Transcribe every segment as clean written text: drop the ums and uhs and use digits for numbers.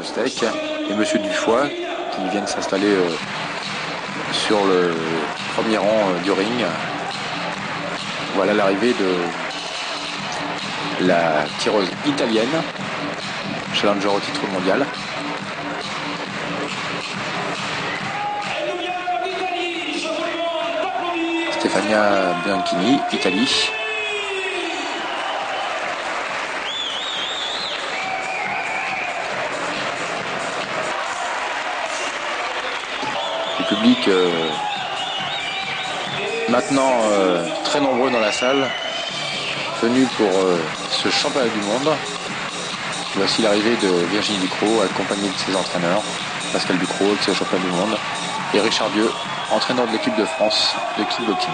Steak et Monsieur Dufoy qui viennent s'installer sur le premier rang du ring. Voilà l'arrivée de la tireuse italienne, challenger au titre mondial. Stefania Bianchini, Italie. Le public maintenant très nombreux dans la salle, venu pour ce championnat du monde. Voici l'arrivée de Virginie Ducrot, accompagnée de ses entraîneurs, Pascal Ducrot, de ses championnats du monde, et Richard Dieu, entraîneur de l'équipe de France de kickboxing.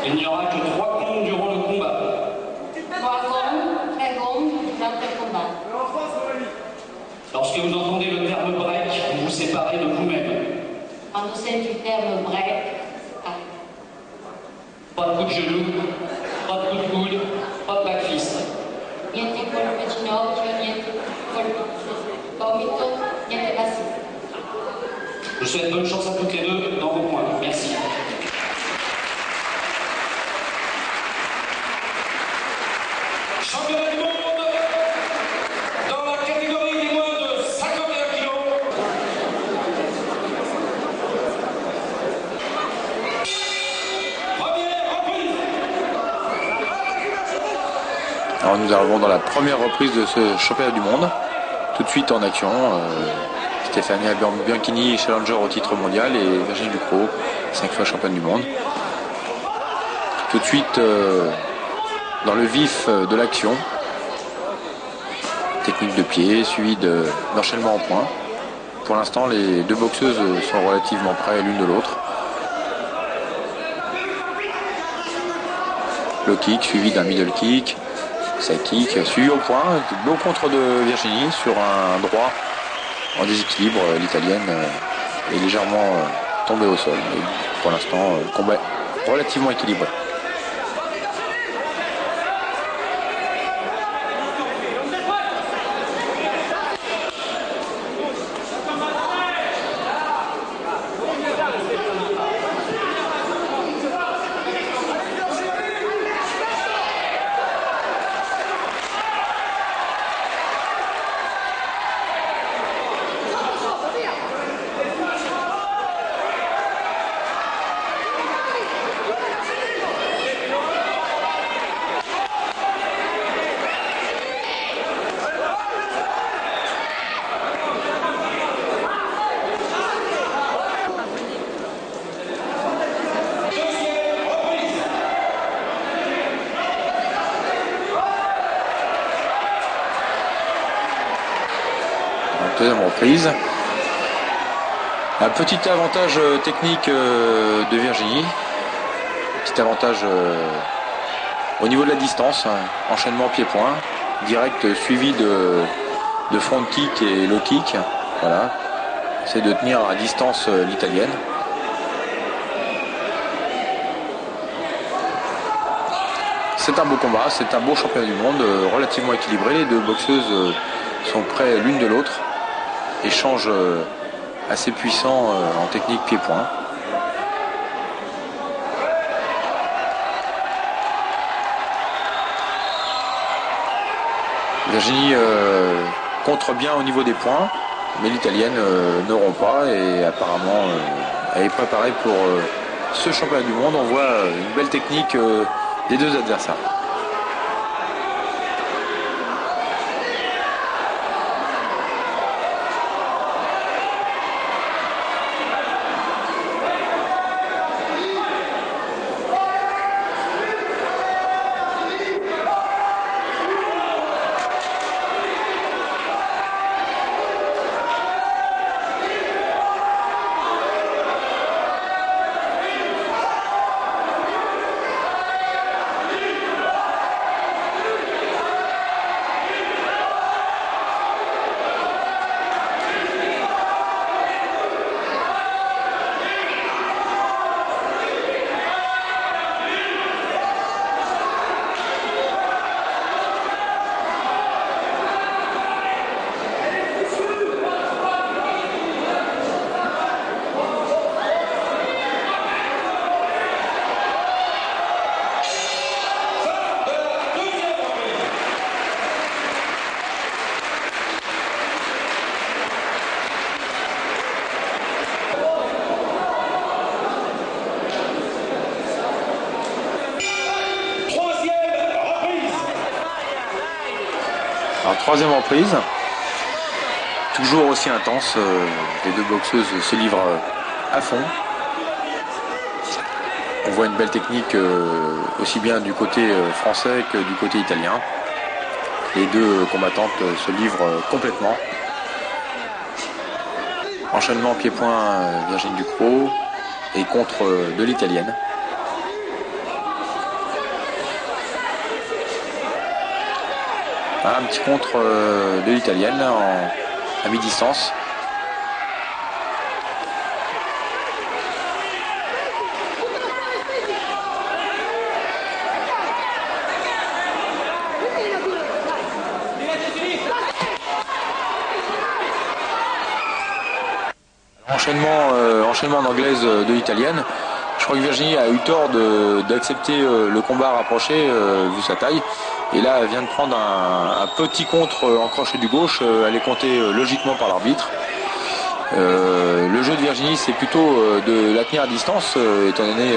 Il n'y aura que 3 comptes durant le combat. 3 comptes, très comptes, dans le combat. Lorsque vous entendez le terme break, vous vous séparez de vous-même. Quand vous sentez le terme break, pas de coup de genou, pas de coup de coude, pas de back fist. Niente colpo di ginocchio, niente colpo di gomito, niente bassi. Je vous souhaite bonne chance à toutes les deux dans vos points. Merci. Championnat du monde dans la catégorie des moins de 51 kilos. Première reprise. Alors nous arrivons dans la première reprise de ce championnat du monde. Tout de suite en action, Stefania Bianchini, challenger au titre mondial, et Virginie Ducrot, 5 fois championne du monde. Tout de suite dans le vif de l'action. Technique de pied, suivi d'enchaînement en points. Pour l'instant, les deux boxeuses sont relativement près l'une de l'autre. Le kick suivi d'un middle kick. Side kick suivi au point. Beau contre de Virginie sur un droit en déséquilibre. L'italienne est légèrement tombée au sol. Mais pour l'instant, combat relativement équilibré. Deuxième reprise. Un petit avantage technique de Virginie. Petit avantage au niveau de la distance. Enchaînement pied-point. Direct suivi de front kick et low kick. Voilà. C'est de tenir à distance l'italienne. C'est un beau combat. C'est un beau championnat du monde. Relativement équilibré. Les deux boxeuses sont près l'une de l'autre. Échange assez puissant en technique pied-point. Virginie contre bien au niveau des points, mais l'italienne n'auront pas et apparemment elle est préparée pour ce championnat du monde. On voit une belle technique des deux adversaires. Alors, troisième reprise, toujours aussi intense, les deux boxeuses se livrent à fond. On voit une belle technique aussi bien du côté français que du côté italien. Les deux combattantes se livrent complètement. Enchaînement pied-point Virginie Ducrot et contre de l'italienne. Un petit contre de l'italienne à mi-distance. Enchaînement en anglaise de l'italienne. Je crois que Virginie a eu tort d'accepter le combat rapproché vu sa taille. Et là, elle vient de prendre un petit contre en crochet du gauche. Elle est comptée logiquement par l'arbitre. Le jeu de Virginie, c'est plutôt de la tenir à distance, étant donné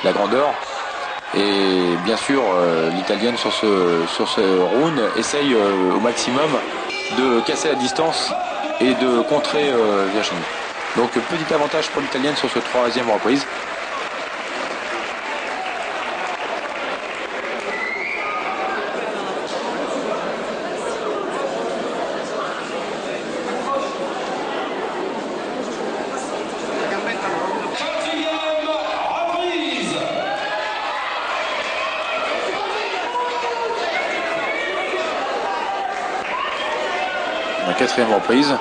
la grandeur. Et bien sûr, l'italienne sur ce round essaye au maximum de casser la distance et de contrer Virginie. Donc petit avantage pour l'italienne sur ce troisième reprise. La quatrième reprise.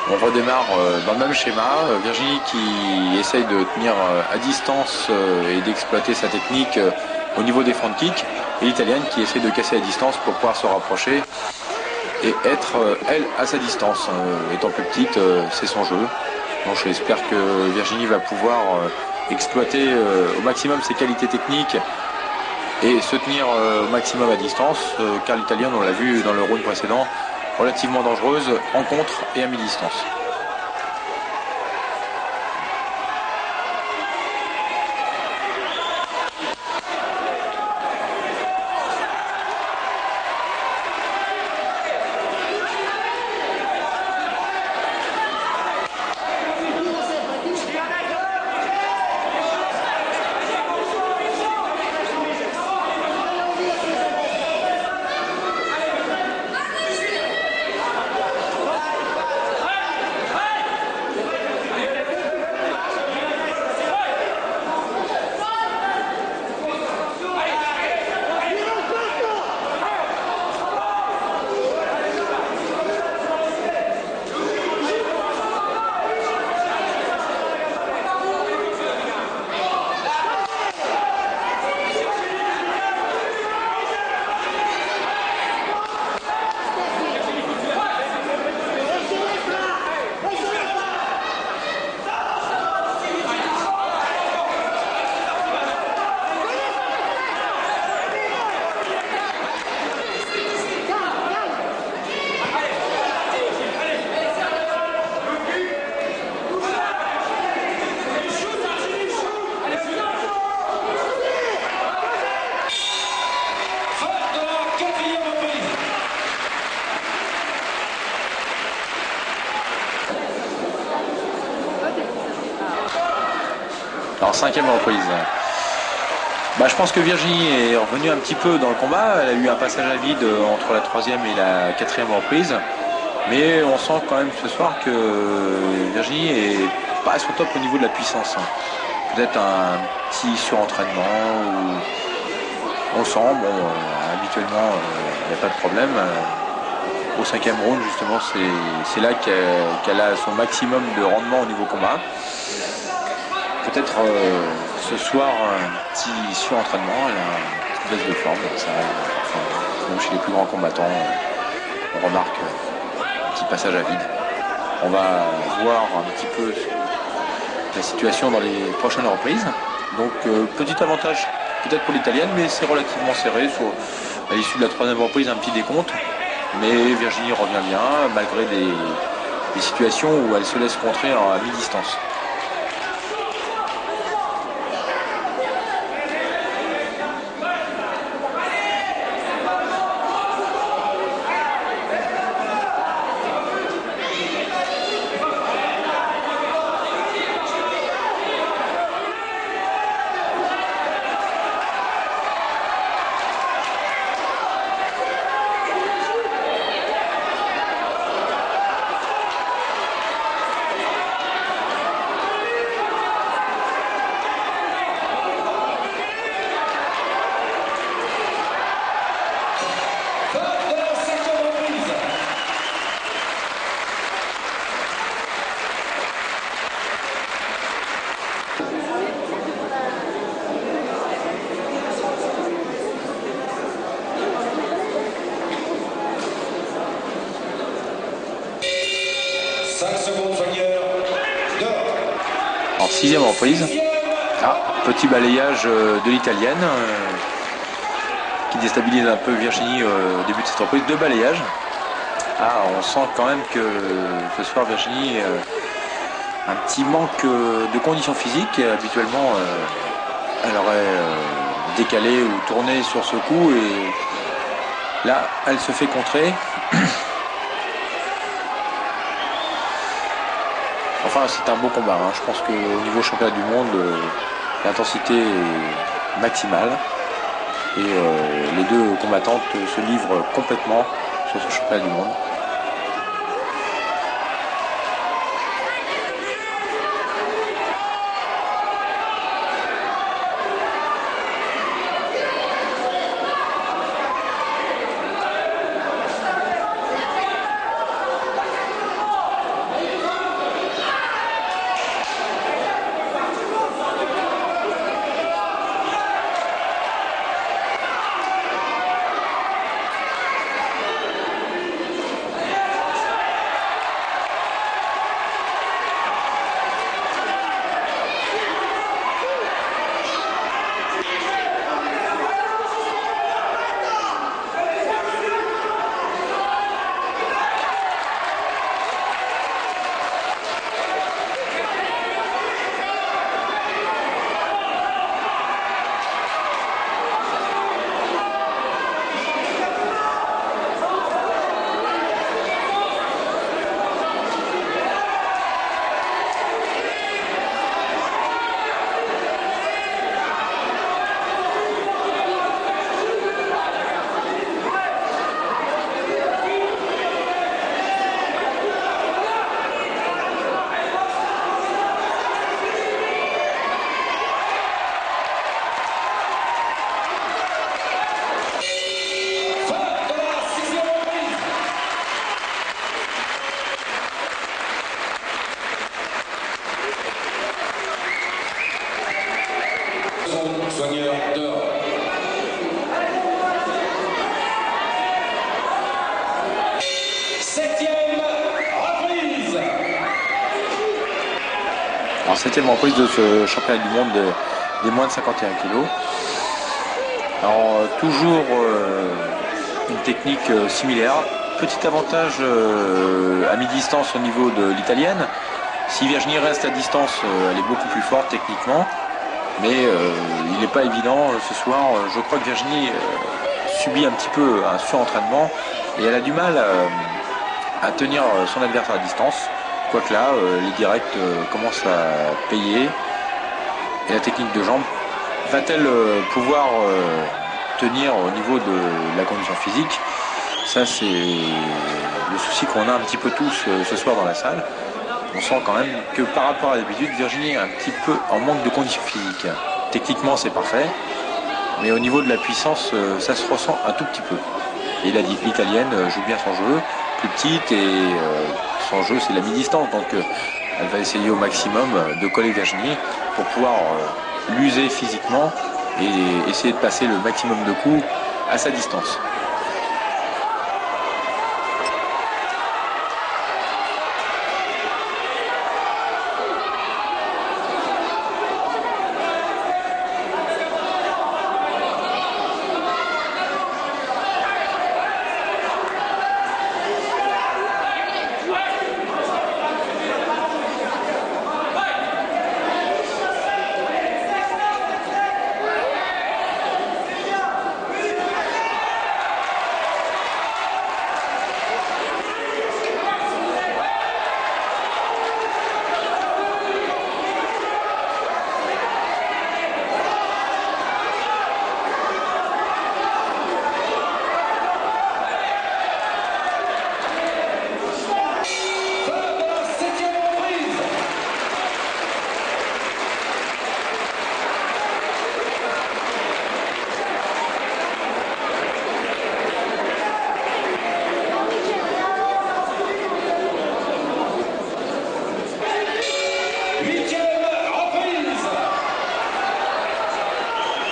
On redémarre dans le même schéma. Virginie qui essaye de tenir à distance et d'exploiter sa technique au niveau des front kicks. Et l'italienne qui essaye de casser la distance pour pouvoir se rapprocher et être, elle, à sa distance. Étant plus petite, c'est son jeu. Donc j'espère que Virginie va pouvoir exploiter au maximum ses qualités techniques et se tenir au maximum à distance. Car l'italienne, on l'a vu dans le round précédent, relativement dangereuse en contre et à mi-distance. Alors 5e reprise. Je pense que Virginie est revenue un petit peu dans le combat. Elle a eu un passage à vide entre la 3e et la 4e reprise. Mais on sent quand même ce soir que Virginie est pas à son top au niveau de la puissance. Peut-être un petit surentraînement ou on sent, habituellement il n'y a pas de problème. Au 5e round justement c'est là qu'elle a son maximum de rendement au niveau combat. Peut-être ce soir un petit surentraînement, elle a une petite baisse de forme, ça arrive. Même chez les plus grands combattants, on remarque un petit passage à vide. On va voir un petit peu la situation dans les prochaines reprises. Donc petit avantage peut-être pour l'italienne, mais c'est relativement serré. À l'issue de la 3e reprise, un petit décompte. Mais Virginie revient bien, malgré des situations où elle se laisse contrer à mi-distance. En 6e reprise. Petit balayage de l'italienne qui déstabilise un peu Virginie au début de cette reprise. 2 balayages. On sent quand même que ce soir Virginie un petit manque de conditions physiques. Habituellement elle aurait décalé ou tourné sur ce coup et là elle se fait contrer. Enfin, c'est un beau combat. Je pense qu'au niveau championnat du monde, l'intensité est maximale. Et les deux combattantes se livrent complètement sur ce championnat du monde. Soigneur d'or. Septième reprise. Alors 7e reprise de ce championnat du monde des moins de 51 kg. Alors toujours une technique similaire. Petit avantage à mi-distance au niveau de l'italienne. Si Virginie reste à distance, elle est beaucoup plus forte techniquement. Mais il n'est pas évident ce soir. Je crois que Virginie subit un petit peu un surentraînement et elle a du mal à tenir son adversaire à distance. Quoique là, les directs commencent à payer. et la technique de jambe. Va-t-elle pouvoir tenir au niveau de la condition physique? Ça, c'est le souci qu'on a un petit peu tous ce soir dans la salle. On sent quand même que par rapport à d'habitude, Virginie est un petit peu en manque de condition physique. Techniquement, c'est parfait, mais au niveau de la puissance, ça se ressent un tout petit peu. Et l'Italienne joue bien son jeu, plus petite, et son jeu, c'est la mi-distance. Donc, elle va essayer au maximum de coller Virginie pour pouvoir l'user physiquement et essayer de passer le maximum de coups à sa distance.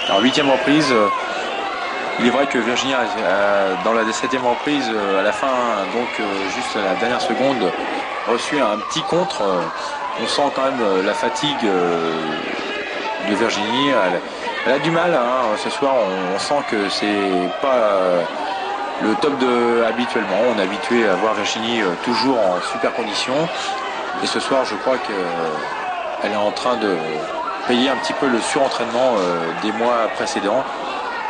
Alors 8e reprise, il est vrai que Virginie dans la 7e reprise, à la fin, donc juste à la dernière seconde, reçu un petit contre. On sent quand même la fatigue de Virginie. Elle a du mal, hein. Ce soir on sent que c'est pas le top habituellement. On est habitué à voir Virginie toujours en super condition. Et ce soir je crois qu'elle est en train de payer un petit peu le surentraînement des mois précédents.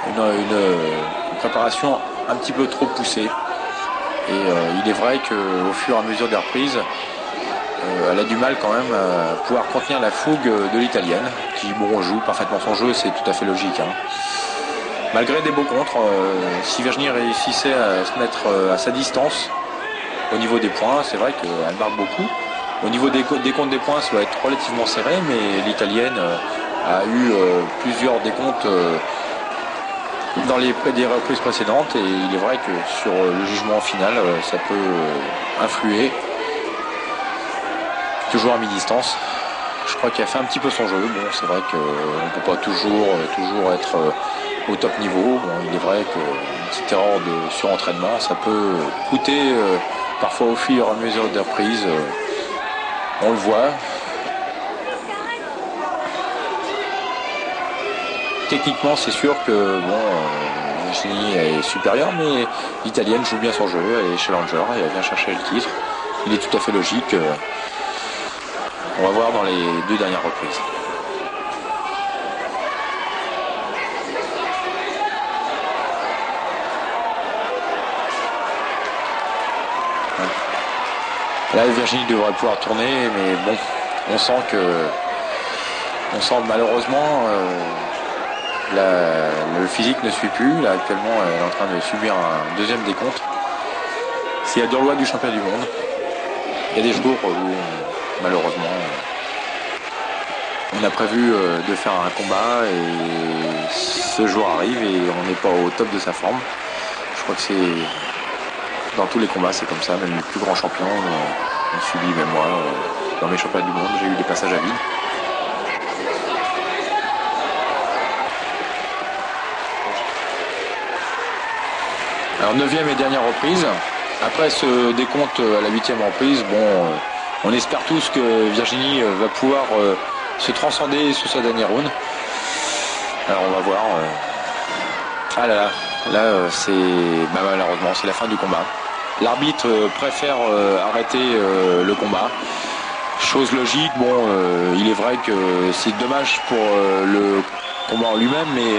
Une préparation un petit peu trop poussée. Et il est vrai qu'au fur et à mesure des reprises, elle a du mal quand même à pouvoir contenir la fougue de l'Italienne, qui joue parfaitement son jeu, c'est tout à fait logique. Hein. Malgré des beaux contres, si Virginie réussissait à se mettre à sa distance au niveau des points, c'est vrai qu'elle marque beaucoup. Au niveau des comptes des points, ça va être relativement serré, mais l'Italienne a eu plusieurs décomptes dans des reprises précédentes, et il est vrai que sur le jugement final, ça peut influer. Toujours à mi-distance. Je crois qu'elle a fait un petit peu son jeu. Bon, c'est vrai qu'on ne peut pas toujours être au top niveau. Bon, il est vrai qu'une petite erreur de surentraînement, ça peut coûter parfois au fur et à mesure des reprises. On le voit. Techniquement, c'est sûr que Virginie est supérieure, mais l'Italienne joue bien son jeu, elle est challenger, et elle vient chercher le titre. Il est tout à fait logique. On va voir dans les 2 dernières reprises. Là, Virginie devrait pouvoir tourner, mais bon, on sent malheureusement le physique ne suit plus. Là, actuellement, elle est en train de subir un deuxième décompte. C'est la dure loi du championnat du monde. Il y a des jours où, malheureusement, on a prévu de faire un combat et ce jour arrive et on n'est pas au top de sa forme. Je crois que c'est dans tous les combats, c'est comme ça. Même les plus grands champions ont subi, même moi, dans mes championnats du monde, j'ai eu des passages à vide. Alors 9e et dernière reprise. Après ce décompte à la 8e reprise, on espère tous que Virginie va pouvoir se transcender sur sa dernière round. Alors on va voir. Ah là c'est malheureusement c'est la fin du combat. L'arbitre préfère arrêter le combat. Chose logique. Il est vrai que c'est dommage pour le combat en lui-même, mais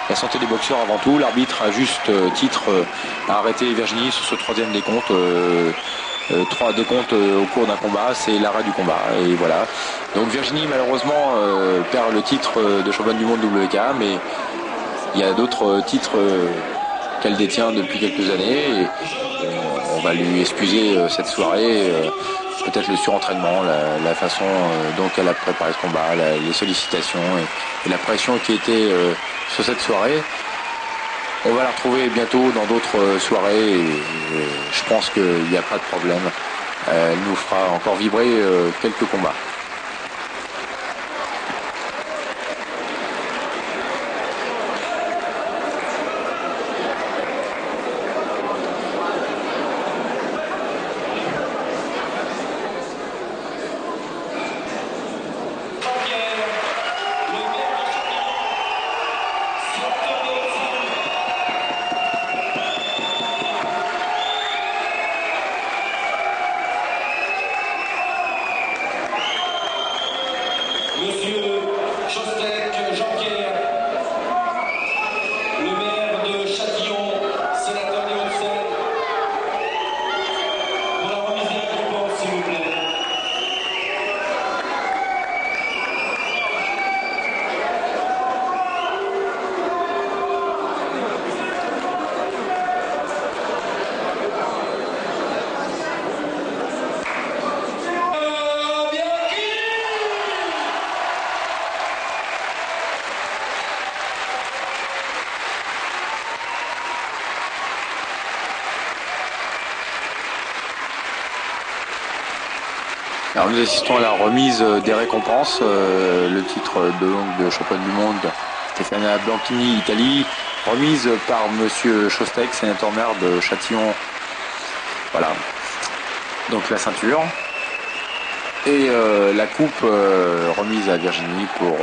la santé des boxeurs avant tout. L'arbitre a juste titre à arrêter Virginie sur ce 3e décompte. 3 décomptes au cours d'un combat, c'est l'arrêt du combat. Et voilà. Donc Virginie malheureusement perd le titre de championne du monde WK, mais il y a d'autres titres qu'elle détient depuis quelques années. Et on va lui excuser cette soirée, peut-être le surentraînement, la façon dont elle a préparé ce combat, les sollicitations et la pression qui était sur cette soirée. On va la retrouver bientôt dans d'autres soirées et je pense qu'il n'y a pas de problème. Elle nous fera encore vibrer quelques combats. Monsieur Chostec Jean-Pierre, le maire de Châtillon, sénateur des Hauts-de-Seine, pour la remise de la récompense, s'il vous plaît. Alors nous assistons à la remise des récompenses, le titre de championne du monde Stefania Blanchini Italie, remise par monsieur Chostec, sénateur maire de Châtillon. Voilà, donc la ceinture et la coupe remise à Virginie pour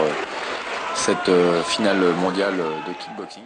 cette finale mondiale de kickboxing.